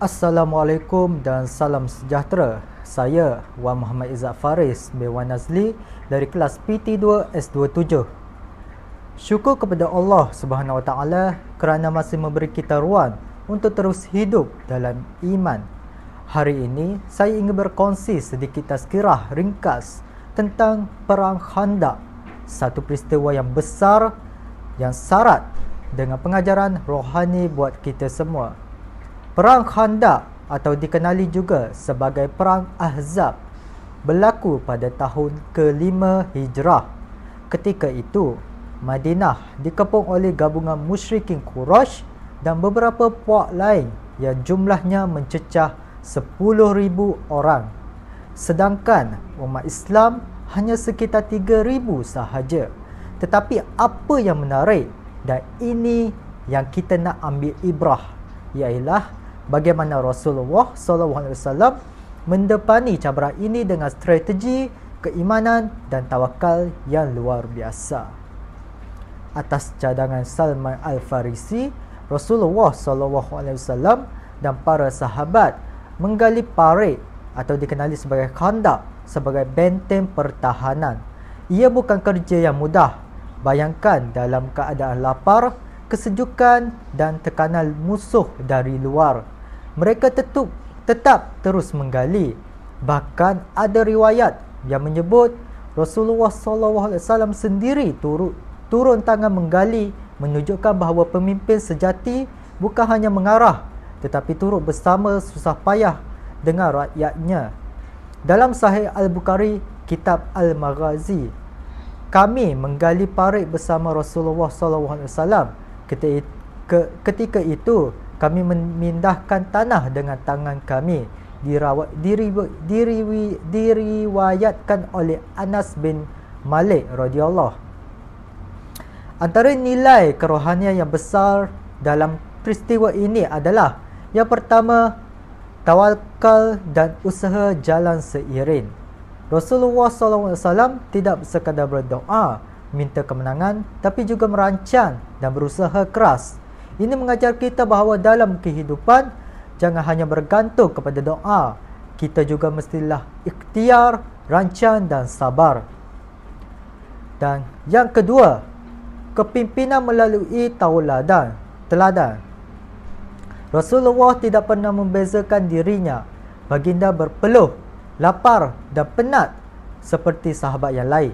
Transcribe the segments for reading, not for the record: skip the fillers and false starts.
Assalamualaikum dan salam sejahtera. Saya Wan Muhammad Izzat Faris bin Wan Nazli dari kelas PT2 S27. Syukur kepada Allah Subhanahu Wa Taala kerana masih memberi kita ruang untuk terus hidup dalam iman. Hari ini saya ingin berkongsi sedikit tazkirah ringkas tentang Perang Khandaq, satu peristiwa yang besar yang syarat dengan pengajaran rohani buat kita semua. Perang Khandaq atau dikenali juga sebagai Perang Ahzab berlaku pada tahun ke-5 Hijrah. Ketika itu, Madinah dikepung oleh gabungan musyrikin Quraisy dan beberapa puak lain yang jumlahnya mencecah 10,000 orang. Sedangkan umat Islam hanya sekitar 3,000 sahaja. Tetapi apa yang menarik dan ini yang kita nak ambil ibrah, ialah bagaimana Rasulullah SAW mendepani cabaran ini dengan strategi keimanan dan tawakal yang luar biasa. Atas cadangan Salman Al-Farisi, Rasulullah SAW dan para sahabat menggali parit atau dikenali sebagai Khandaq sebagai benteng pertahanan. Ia bukan kerja yang mudah. Bayangkan dalam keadaan lapar, kesejukan dan tekanan musuh dari luar. Mereka tetap terus menggali. Bahkan ada riwayat yang menyebut Rasulullah SAW sendiri turun tangan menggali, menunjukkan bahawa pemimpin sejati bukan hanya mengarah tetapi turut bersama susah payah dengan rakyatnya. Dalam Sahih Al-Bukhari, Kitab Al-Maghazi, kami menggali parit bersama Rasulullah SAW. Ketika itu kami memindahkan tanah dengan tangan kami. Diriwayatkan oleh Anas bin Malik radhiyallahu. Antara nilai kerohanian yang besar dalam peristiwa ini adalah yang pertama, tawakal dan usaha jalan seiring. Rasulullah SAW tidak sekadar berdoa minta kemenangan, tapi juga merancang dan berusaha keras. Ini mengajar kita bahawa dalam kehidupan jangan hanya bergantung kepada doa, kita juga mestilah ikhtiar, rancang dan sabar. Dan yang kedua, kepimpinan melalui teladan. Rasulullah tidak pernah membezakan dirinya. Baginda berpeluh, lapar dan penat seperti sahabat yang lain.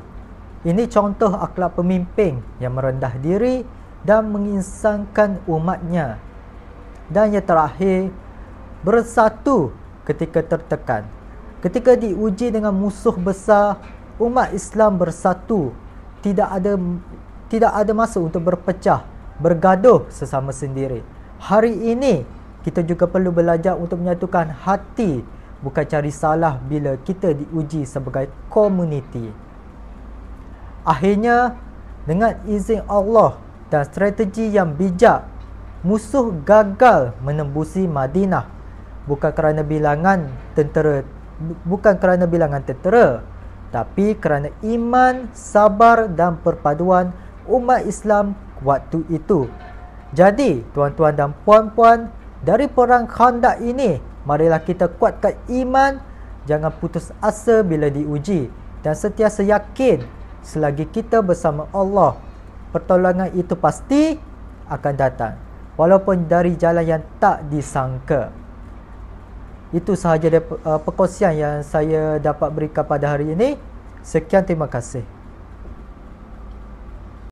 Ini contoh akhlak pemimpin yang merendah diri dan menginsankan umatnya. Dan yang terakhir, bersatu ketika tertekan. Ketika diuji dengan musuh besar, umat Islam bersatu. Tidak ada masa untuk berpecah, bergaduh sesama sendiri. Hari ini kita juga perlu belajar untuk menyatukan hati, bukan cari salah bila kita diuji sebagai komuniti. Akhirnya, dengan izin Allah dan strategi yang bijak, musuh gagal menembusi Madinah. Bukan kerana bilangan tentera, tapi kerana iman, sabar dan perpaduan umat Islam waktu itu. Jadi, tuan-tuan dan puan-puan, dari perang Khandaq ini, marilah kita kuatkan iman, jangan putus asa bila diuji dan sentiasa yakin selagi kita bersama Allah, pertolongan itu pasti akan datang, walaupun dari jalan yang tak disangka. Itu sahaja perkongsian yang saya dapat berikan pada hari ini. Sekian, terima kasih.